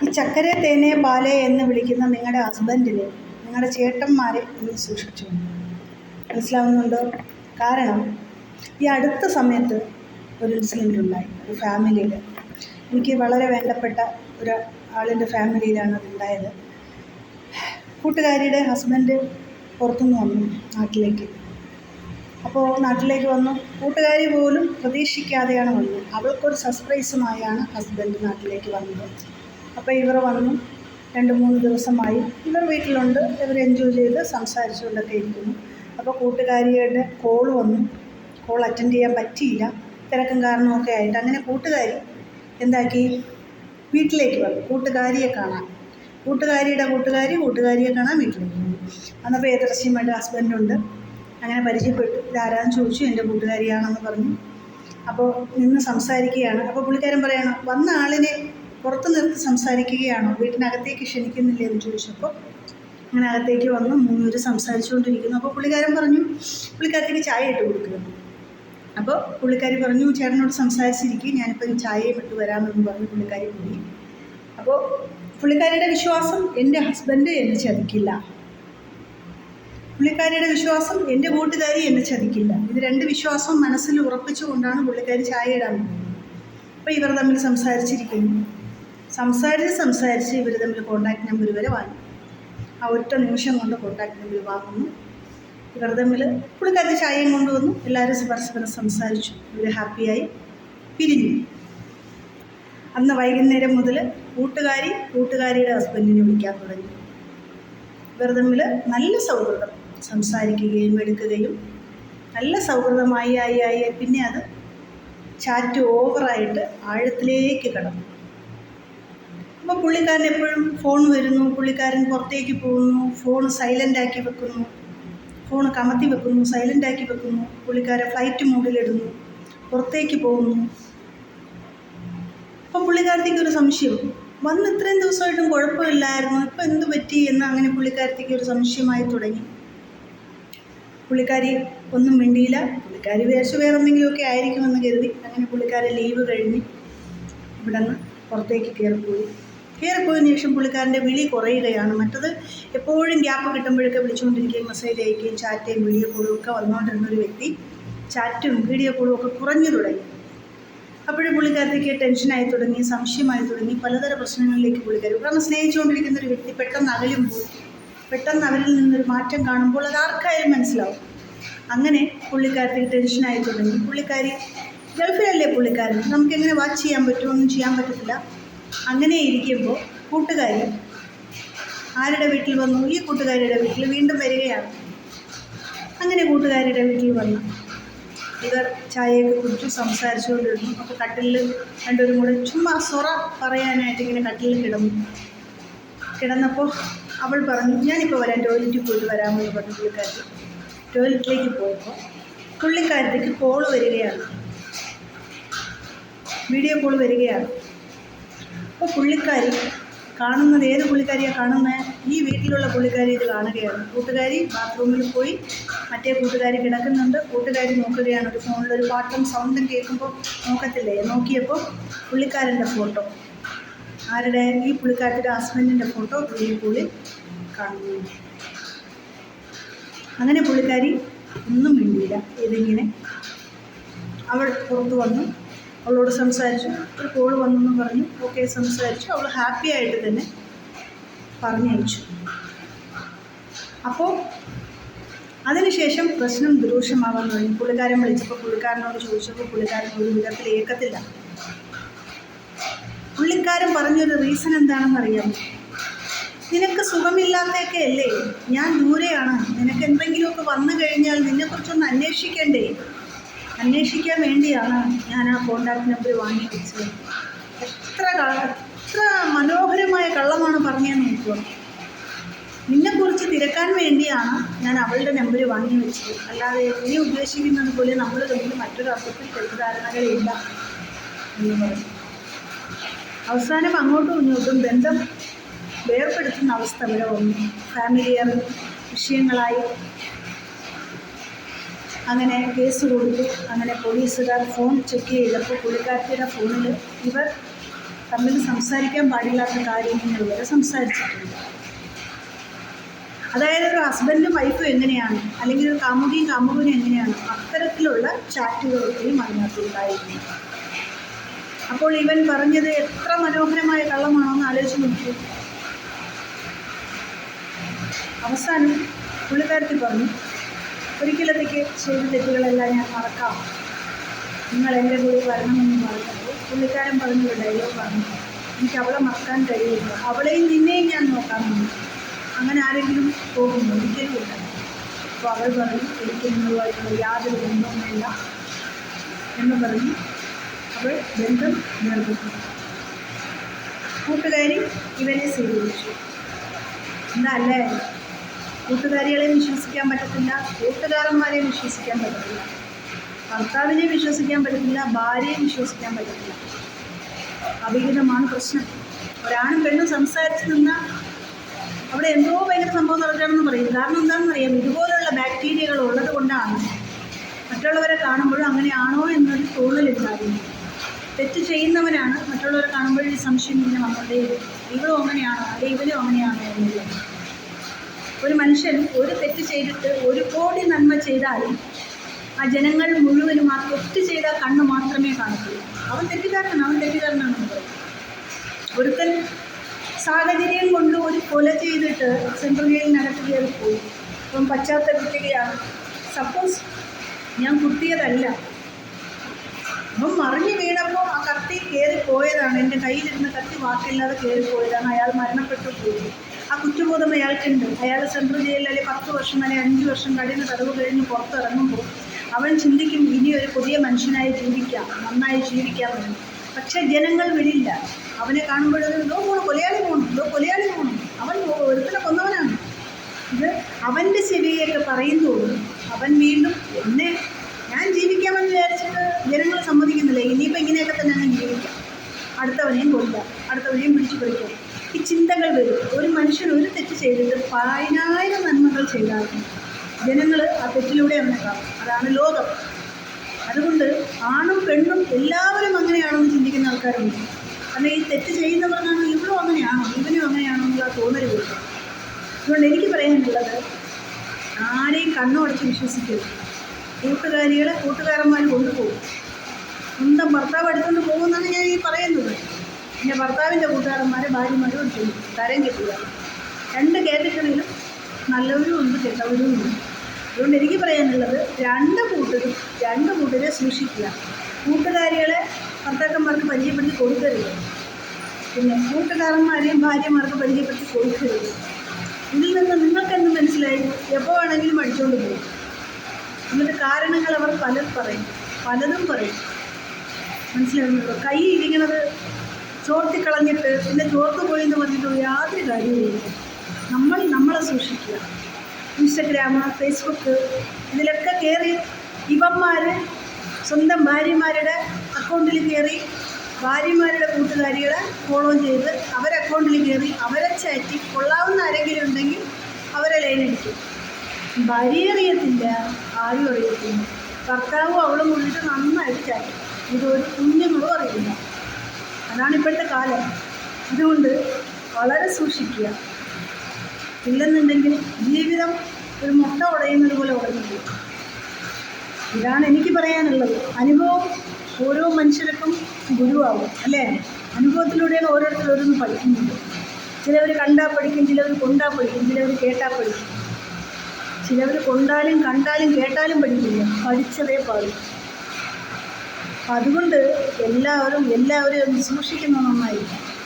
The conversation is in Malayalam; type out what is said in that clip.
ഈ ചക്കരെ തേനെ പാലേ എന്ന് വിളിക്കുന്ന നിങ്ങളുടെ ഹസ്ബൻഡിനെ നിങ്ങളുടെ ചേട്ടന്മാരെ ഒന്ന് സൂക്ഷിച്ചു. മനസ്സിലാവുന്നുണ്ടോ? കാരണം ഈ അടുത്ത സമയത്ത് ഒരു ഇൻസിഡൻ്റ് ഉണ്ടായി ഒരു ഫാമിലിയിൽ. എനിക്ക് വളരെ വേണ്ടപ്പെട്ട ഒരു ആളിൻ്റെ ഫാമിലിയിലാണ് അതുണ്ടായത്. കൂട്ടുകാരിയുടെ ഹസ്ബൻഡ് പുറത്തുനിന്ന് വന്നു നാട്ടിലേക്ക്. അപ്പോൾ നാട്ടിലേക്ക് വന്നു. കൂട്ടുകാരി പോലും പ്രതീക്ഷിക്കാതെയാണ് വന്നത്. അവൾക്കൊരു സർപ്രൈസുമായാണ് ഹസ്ബൻഡ് നാട്ടിലേക്ക് വന്നത്. അപ്പോൾ ഇവർ വന്നു. 2-3 ദിവസമായി ഇവർ വീട്ടിലുണ്ട്. ഇവർ എൻജോയ് ചെയ്ത് സംസാരിച്ചുകൊണ്ടൊക്കെ ഇരിക്കുന്നു. അപ്പോൾ കൂട്ടുകാരിയുടെ കോൾ വന്നു. കോൾ അറ്റൻഡ് ചെയ്യാൻ പറ്റിയില്ല, തിരക്കും കാരണമൊക്കെ ആയിട്ട്. അങ്ങനെ കൂട്ടുകാരി എന്താക്കി, വീട്ടിലേക്ക് വന്നു കൂട്ടുകാരിയെ കാണാൻ. കൂട്ടുകാരിയെ കാണാൻ വീട്ടിലേക്ക് വന്നു. അന്നപ്പോൾ ഏതർശ്യമായിട്ട് ഹസ്ബൻഡുണ്ട്. അങ്ങനെ പരിചയപ്പെട്ടു. ഇതാരാന്ന് ചോദിച്ചു. എൻ്റെ കൂട്ടുകാരിയാണെന്ന് പറഞ്ഞു. അപ്പോൾ നിന്ന് സംസാരിക്കുകയാണ്. അപ്പോൾ പുള്ളിക്കാരൻ പറയണം, വന്ന ആളിനെ പുറത്ത് നിർത്തി സംസാരിക്കുകയാണോ, വീട്ടിനകത്തേക്ക് ക്ഷണിക്കുന്നില്ലേ എന്ന് ചോദിച്ചപ്പോൾ അങ്ങനെ അകത്തേക്ക് വന്നു. 3 പേര് സംസാരിച്ചുകൊണ്ടിരിക്കുന്നു. അപ്പോൾ പുള്ളിക്കാരൻ പറഞ്ഞു പുള്ളിക്കാരത്തേക്ക് ചായ ഇട്ട് കൊടുക്കുക. അപ്പോൾ പുള്ളിക്കാരി പറഞ്ഞു, ചേട്ടനോട് സംസാരിച്ചിരിക്കും, ഞാനിപ്പോൾ ചായയും ഇട്ട് വരാമെന്ന് പറഞ്ഞ് പുള്ളിക്കാരി പോയി. അപ്പോൾ പുള്ളിക്കാരിയുടെ വിശ്വാസം, എൻ്റെ ഹസ്ബൻഡ് എന്നെ ചതിക്കില്ല. പുള്ളിക്കാരിയുടെ വിശ്വാസം, എൻ്റെ കൂട്ടുകാരി എന്നെ ചതിക്കില്ല. ഇത് 2 വിശ്വാസവും മനസ്സിൽ ഉറപ്പിച്ചുകൊണ്ടാണ് പുള്ളിക്കാരി ചായ ഇടാൻ പോകുന്നത്. അപ്പോൾ ഇവർ തമ്മിൽ സംസാരിച്ചിരിക്കുന്നു. സംസാരിച്ച് ഇവർ തമ്മിൽ കോൺടാക്ട് നമ്പർ വരെ വാങ്ങി. ആ ഒറ്റ നിമിഷം കൊണ്ട് കോൺടാക്ട് നമ്പർ വാങ്ങുന്നു. ഇവർ തമ്മിൽ പുള്ളിക്കാരി ചായയും കൊണ്ടുവന്നു. എല്ലാവരും പരസ്പരം സംസാരിച്ചു. ഇവർ ഹാപ്പിയായി പിരിഞ്ഞു. അന്ന് വൈകുന്നേരം മുതൽ കൂട്ടുകാരിയുടെ ഹസ്ബൻഡിനെ വിളിക്കാൻ തുടങ്ങി. ഇവർ തമ്മിൽ നല്ല സൗഹൃദം, സംസാരിക്കുകയും എടുക്കുകയും നല്ല സൗഹൃദമായി ആയി. പിന്നെ അത് ചാറ്റ് ഓവറായിട്ട് ആഴത്തിലേക്ക് കടന്നു. അപ്പോൾ പുള്ളിക്കാരൻ എപ്പോഴും ഫോൺ വരുന്നു, പുള്ളിക്കാരൻ പുറത്തേക്ക് പോകുന്നു, ഫോൺ സൈലൻ്റാക്കി വെക്കുന്നു, ഫോൺ കമത്തി വെക്കുന്നു, സൈലൻ്റാക്കി വെക്കുന്നു. പുള്ളിക്കാരൻ ഫ്ലൈറ്റ് മോഡിലിടുന്നു, പുറത്തേക്ക് പോകുന്നു. അപ്പോൾ പുള്ളിക്കാരത്തേക്ക് ഒരു സംശയം വന്ന്, ഇത്രയും ദിവസമായിട്ടും കുഴപ്പമില്ലായിരുന്നു, ഇപ്പം എന്ത് പറ്റി എന്ന് അങ്ങനെ പുള്ളിക്കാരത്തേക്ക് ഒരു സംശയമായി തുടങ്ങി. പുള്ളിക്കാരി ഒന്നും മിണ്ടിയില്ല. പുള്ളിക്കാരി വിചാരിച്ചു വേറെ എന്തെങ്കിലുമൊക്കെ ആയിരിക്കുമെന്ന് കരുതി. അങ്ങനെ പുള്ളിക്കാരൻ ലീവ് കഴിഞ്ഞ് ഇവിടെ നിന്ന് പുറത്തേക്ക് കയറിപ്പോയതിന് ശേഷം പുള്ളിക്കാരൻ്റെ വിളി കുറയുകയാണ്. മറ്റത് എപ്പോഴും ഗ്യാപ്പ് കിട്ടുമ്പോഴൊക്കെ വിളിച്ചുകൊണ്ടിരിക്കുകയും മെസ്സേജ് അയക്കുകയും ചാറ്റയും വീഡിയോ കോളും ഒക്കെ വന്നുകൊണ്ടിരുന്നൊരു വ്യക്തി ചാറ്റും വീഡിയോ കോളും ഒക്കെ കുറഞ്ഞു തുടങ്ങി. അപ്പോഴും പുള്ളിക്കാരത്തേക്ക് ടെൻഷനായി തുടങ്ങി, സംശയമായി തുടങ്ങി, പലതര പ്രശ്നങ്ങളിലേക്ക് പുള്ളിക്കാരി. കാരണം സ്നേഹിച്ചുകൊണ്ടിരിക്കുന്ന ഒരു വ്യക്തി പെട്ടെന്ന് അകലുമ്പോൾ, പെട്ടെന്ന് അവരിൽ നിന്നൊരു മാറ്റം കാണുമ്പോൾ അത് ആർക്കായാലും മനസ്സിലാവും. അങ്ങനെ പുള്ളിക്കാരത്തേക്ക് ടെൻഷനായി തുടങ്ങി. പുള്ളിക്കാരി ഗൾഫിലല്ലേ പുള്ളിക്കാരൻ, നമുക്കെങ്ങനെ വാച്ച് ചെയ്യാൻ പറ്റുമോ, ഒന്നും ചെയ്യാൻ പറ്റത്തില്ല. അങ്ങനെ ഇരിക്കുമ്പോൾ കൂട്ടുകാരി ആരുടെ വീട്ടിൽ വന്നു, ഈ കൂട്ടുകാരിയുടെ വീട്ടിൽ വീണ്ടും വരികയാണ്. അങ്ങനെ കൂട്ടുകാരിയുടെ വീട്ടിൽ വന്നു ഇവർ ചായയൊക്കെ കുടിച്ചു സംസാരിച്ചുകൊണ്ടിരുന്നു. അപ്പോൾ കട്ടിലിൽ രണ്ടുപേരും കൂടെ ചുമ്മാ സൊറ പറയാനായിട്ട് ഇങ്ങനെ കട്ടിലിൽ കിടന്നപ്പോൾ അവൾ പറഞ്ഞു, ഞാനിപ്പോൾ വരാം, ടോയ്ലറ്റിൽ പോയിട്ട് വരാമെന്ന് പറഞ്ഞു. പുള്ളിക്കാരത്തി ടോയ്ലറ്റിലേക്ക് പോയപ്പോൾ പുള്ളിക്കാരത്തേക്ക് കോൾ വരികയാണ്, വീഡിയോ കോൾ വരികയാണ്. അപ്പോൾ പുള്ളിക്കാരി കാണുന്നത്, ഏത് പുള്ളിക്കാരിയാണ് കാണുന്നത്, ഈ വീട്ടിലുള്ള പുള്ളിക്കാരി ഇത് കാണുകയാണ്. കൂട്ടുകാരി ബാത്റൂമിൽ പോയി, മറ്റേ കൂട്ടുകാരി കിടക്കുന്നുണ്ട്. കൂട്ടുകാരി നോക്കുകയാണ്. ഒരു ഫോണിലൊരു പാട്ടും സൗണ്ടും കേൾക്കുമ്പോൾ നോക്കത്തില്ലേ, നോക്കിയപ്പോൾ പുള്ളിക്കാരൻ്റെ ഫോട്ടോ, ആരുടെ, ഈ പുള്ളിക്കാരത്തിൻ്റെ ഹസ്ബൻഡിൻ്റെ ഫോട്ടോ പുള്ളിയിൽ കാണുന്നു. അങ്ങനെ പുള്ളിക്കാരി ഒന്നും മിണ്ടിയില്ല. ഇതിങ്ങനെ അവൾ പുറത്ത് വന്നു, അവളോട് സംസാരിച്ചു. ഒരു കോൾ വന്നെന്ന് പറഞ്ഞു. ഓക്കെ, സംസാരിച്ചു. അവൾ ഹാപ്പി ആയിട്ട് തന്നെ പറഞ്ഞയച്ചു. അപ്പോൾ അതിനുശേഷം പ്രശ്നം ദുരൂക്ഷമാകാൻ തുടങ്ങി. പുള്ളിക്കാരൻ വിളിച്ചപ്പോൾ പുള്ളിക്കാരനോട് ചോദിച്ചപ്പോൾ പുള്ളിക്കാരൻ ഒരു വിധത്തിൽ ഏക്കത്തില്ല. പുള്ളിക്കാരൻ പറഞ്ഞൊരു റീസൺ എന്താണെന്നറിയാമോ? നിനക്ക് സുഖമില്ലാത്തതൊക്കെ അല്ലേ, ഞാൻ ദൂരെയാണ്, നിനക്ക് എന്തെങ്കിലുമൊക്കെ വന്നു കഴിഞ്ഞാൽ നിന്നെക്കുറിച്ചൊന്ന് അന്വേഷിക്കണ്ടേ, അന്വേഷിക്കാൻ വേണ്ടിയാണ് ഞാൻ ആ കോൺടാക്ട് നമ്പർ വാങ്ങി വെച്ചത്. എത്ര മനോഹരമായ കള്ളമാണ് പറഞ്ഞതെന്ന് നോക്കുക. നിന്നെക്കുറിച്ച് തിരക്കാൻ വേണ്ടിയാണ് ഞാൻ അവളുടെ നമ്പർ വാങ്ങി വെച്ചത്, അല്ലാതെ നീ ഉദ്ദേശിക്കുന്നത് പോലെ നമ്മൾ തമ്മിൽ മറ്റൊരു അർത്ഥത്തിൽ തെറ്റിദ്ധാരണകളില്ല എന്ന് പറഞ്ഞു. അവസാനം അങ്ങോട്ടും ഇങ്ങോട്ടും ബന്ധം വേർപെടുത്തുന്ന അവസ്ഥ വരെ വന്നു. ഫാമിലിയർ വിഷയങ്ങളായി. അങ്ങനെ കേസ് കൊടുത്തു. അങ്ങനെ പോലീസുകാർ ഫോൺ ചെക്ക് ചെയ്തപ്പോൾ പുള്ളിക്കാരത്തിയുടെ ഫോണിൽ ഇവർ തമ്മിൽ സംസാരിക്കാൻ പാടില്ലാത്ത കാര്യങ്ങൾ വരെ സംസാരിച്ചിട്ടുണ്ട്. അതായത് ഒരു ഹസ്ബൻഡും വൈഫും എങ്ങനെയാണ്, അല്ലെങ്കിൽ ഒരു കാമുകിയും കാമുകനും എങ്ങനെയാണ്, അത്തരത്തിലുള്ള ചാറ്റുകളൊക്കെയും അതിനകത്തുണ്ടായിരുന്നു. അപ്പോൾ ഇവൻ പറഞ്ഞത് എത്ര മനോഹരമായ കള്ളമാണെന്ന് ആലോചിച്ച് നോക്കൂ. അവസാനം പുള്ളിക്കാരത്തി പറഞ്ഞു, ഒരിക്കലത്തേക്ക് ചെയ്ത തെറ്റുകളെല്ലാം ഞാൻ മറക്കാം, നിങ്ങൾ എൻ്റെ കൂടെ വരണമെന്ന് പറഞ്ഞപ്പോൾ പുള്ളിക്കാരൻ പറഞ്ഞു, ഡയലോഗ് പറഞ്ഞു, എനിക്ക് അവളെ മറക്കാൻ കഴിയില്ല, അവളെയും നിന്നെയും ഞാൻ നോക്കാമെന്ന്. അങ്ങനെ ആരെങ്കിലും പോകുന്നു? ഒരിക്കലും ഇല്ല. അപ്പോൾ അവൾ പറഞ്ഞു, എനിക്ക് നിങ്ങളുമായിട്ടുള്ള യാതൊരു ബന്ധവുമില്ല എന്ന് പറഞ്ഞ് അവൾ ബന്ധം നിർമ്മിച്ചു. കൂട്ടുകാരി ഇവനെ സ്വീകരിച്ചു. എന്താ അല്ലേ? കൂട്ടുകാരികളെയും വിശ്വസിക്കാൻ പറ്റത്തില്ല, കൂട്ടുകാരന്മാരെയും വിശ്വസിക്കാൻ പറ്റത്തില്ല, ഭർത്താവിനെ വിശ്വസിക്കാൻ പറ്റത്തില്ല, ഭാര്യയെ വിശ്വസിക്കാൻ പറ്റത്തില്ല. അവിഹിതമാണ് പ്രശ്നം. ഒരാണും പെണ്ണും സംസാരിച്ച് നിന്നാൽ അവിടെ എന്തോ ഭയങ്കര സംഭവം നടക്കണമെന്ന് പറയും. കാരണം എന്താണെന്ന് അറിയാം, ഇതുപോലുള്ള ബാക്ടീരിയകൾ ഉള്ളത് കൊണ്ടാണ് മറ്റുള്ളവരെ കാണുമ്പോഴും അങ്ങനെയാണോ എന്നൊരു തോന്നലുണ്ടാകുന്നു. തെറ്റ് ചെയ്യുന്നവനാണ് മറ്റുള്ളവരെ കാണുമ്പോഴേ സംശയം ഇങ്ങനെ വന്നതേ ഇവളും അങ്ങനെയാണോ അല്ലെങ്കിൽ ഇവനും അങ്ങനെയാണോ എന്നുള്ളത്. ഒരു മനുഷ്യൻ ഒരു തെറ്റ് ചെയ്തിട്ട് 1 കോടി നന്മ ചെയ്താലും ആ ജനങ്ങൾ മുഴുവനും ആ തെറ്റ് ചെയ്ത കണ്ണ് മാത്രമേ കാണത്തുള്ളൂ. അവൻ തെറ്റുകാരനാണെന്ന് പറയും. ഒരുത്തൻ സാഹചര്യം കൊണ്ട് ഒരു കൊല ചെയ്തിട്ട് സെൻട്രൽ ജയിലിനകത്ത് കയറിപ്പോയി. അപ്പം പശ്ചാത്തലപ്പെടുകയാണ്, സപ്പോസ് ഞാൻ കുത്തിയതല്ല, അപ്പം മറിഞ്ഞു വീണപ്പോൾ ആ കത്തി കയറിപ്പോയതാണ്, എൻ്റെ കയ്യിലിരുന്ന കത്തി വാക്കില്ലാതെ കയറിപ്പോയതാണ്, അയാൾ മരണപ്പെട്ടു പോയി. ആ കുറ്റബോധം അയാൾക്കുണ്ട്. അയാൾ സെൻട്രൽ ജയിലിൽ 10 വർഷം അല്ലെങ്കിൽ 5 വർഷം കഠിന തടവ് കഴിഞ്ഞ് പുറത്തിറങ്ങുമ്പോൾ അവൻ ചിന്തിക്കും, ഇനിയൊരു പുതിയ മനുഷ്യനായി ജീവിക്കാം, നന്നായി ജീവിക്കാമെന്ന്. പക്ഷേ ജനങ്ങൾ വിടില്ല. അവനെ കാണുമ്പോഴൊരു കൊലയാളി പോകണം, അവൻ ഒരുത്തനെ കൊന്നവനാണ്. ഇത് അവൻ്റെ ചെവിയൊക്കെ പറയുന്നതോടും അവൻ വീണ്ടും ഞാൻ ജീവിക്കാമെന്ന് വിചാരിച്ചിട്ട് ജനങ്ങൾ സമ്മതിക്കുന്നില്ല, ഇനിയിപ്പോൾ ഇങ്ങനെയൊക്കെ തന്നെ അങ്ങ് ജീവിക്കാം, അടുത്തവനെയും കൊല്ലാം, അടുത്തവനെയും പിടിച്ചു പിടിക്കാം. ഈ ചിന്തകൾ വരും. ഒരു മനുഷ്യൻ ഒരു തെറ്റ് ചെയ്തിട്ട് 10,000 നന്മകൾ ചെയ്താലും ജനങ്ങൾ ആ തെറ്റിലൂടെ അവനെ കാണും. അതാണ് ലോകം. അതുകൊണ്ട് ആണും പെണ്ണും എല്ലാവരും അങ്ങനെയാണെന്ന് ചിന്തിക്കുന്ന ആൾക്കാരുണ്ട്. കാരണം ഈ തെറ്റ് ചെയ്യുന്നവർക്കാണ് ഇവളും അങ്ങനെയാണോ ഇവനും അങ്ങനെയാണോ എന്നുള്ള തോന്നൽ വരും. അതുകൊണ്ട് എനിക്ക് പറയാനുള്ളത്, ആരെയും കണ്ണുടച്ച് വിശ്വസിക്കരുത്. കൂട്ടുകാരികളെ കൂട്ടുകാരന്മാർ കൊണ്ടുപോകും. സ്വന്തം ഭർത്താവ് എടുത്തുകൊണ്ട് പോകുമെന്നാണ് ഞാൻ ഈ പറയുന്നത്. പിന്നെ ഭർത്താവിൻ്റെ കൂട്ടുകാരന്മാരെ ഭാര്യമാരും എടുത്തു തരം കിട്ടുക. 2 കാറ്റഗറിയിലും നല്ലവരും ഉണ്ട്, കെട്ടവരും ഉണ്ട്. അതുകൊണ്ട് എനിക്ക് പറയാനുള്ളത്, 2 കൂട്ടരെ സൂക്ഷിക്കുക. കൂട്ടുകാരികളെ ഭർത്താക്കന്മാർക്ക് പരിചയപ്പെടുത്തി കൊടുക്കരുത്, പിന്നെ കൂട്ടുകാരന്മാരെയും ഭാര്യമാർക്ക് പരിചയപ്പെടുത്തി കൊടുക്കരുത്. ഇതിൽ നിന്ന് നിങ്ങൾക്കെന്ത് മനസ്സിലായി? എപ്പോൾ വേണമെങ്കിലും അടിച്ചുകൊണ്ട് പോകും. എന്നിട്ട് കാരണങ്ങൾ അവർ പലതും പറയും. മനസ്സിലാകുന്നുണ്ടോ? കൈ ഇരിക്കണത് ചോർത്തിക്കളഞ്ഞിട്ട് പിന്നെ ചോർത്ത് പോയി എന്ന് പറഞ്ഞിട്ട് യാതൊരു കാര്യമില്ല. നമ്മളെ സൂക്ഷിക്കുക. ഇൻസ്റ്റഗ്രാം, ഫേസ്ബുക്ക് ഇതിലൊക്കെ കയറി ഇവന്മാർ സ്വന്തം ഭാര്യമാരുടെ അക്കൗണ്ടിൽ കയറി ഭാര്യമാരുടെ കൂട്ടുകാരികളെ ഫോളോ ചെയ്ത് അവരെ അക്കൗണ്ടിൽ കയറി അവരെ ചാറ്റി കൊള്ളാവുന്ന ആരെങ്കിലും ഉണ്ടെങ്കിൽ അവരെ ലൈനടിക്കും. ഭാര്യയെ അറിയത്തില്ല, ആരും അറിയത്തില്ല. ഭർത്താവും അവളും കൂടിയിട്ട് നന്നായിട്ട് ചാറ്റും. ഇതൊരു കുഞ്ഞുങ്ങളും അറിയില്ല. അതാണ് ഇപ്പോഴത്തെ കാലം. അതുകൊണ്ട് വളരെ സൂക്ഷിക്കുക. ഇല്ലെന്നുണ്ടെങ്കിൽ ജീവിതം ഒരു മുട്ട ഉടയുന്നത് പോലെ ഉടഞ്ഞു. ഇതാണ് എനിക്ക് പറയാനുള്ളത്. അനുഭവം ഓരോ മനുഷ്യർക്കും ഗുരുവാകും, അല്ലേ? അനുഭവത്തിലൂടെയാണ് ഓരോരുത്തർ ഓരോന്ന് പഠിക്കുന്നത്. ചിലവർ കണ്ടാൽ പഠിക്കും, ചിലവർ കൊണ്ടാൽ പഠിക്കും, ചിലവർ കേട്ടാൽ പഠിക്കും, ചിലവർ കൊണ്ടാലും കണ്ടാലും കേട്ടാലും പഠിക്കില്ല, പഠിച്ചതേ പാടും. അതുകൊണ്ട് എല്ലാവരും ഒന്ന് സൂക്ഷിക്കുന്നത് നന്നായിരിക്കും.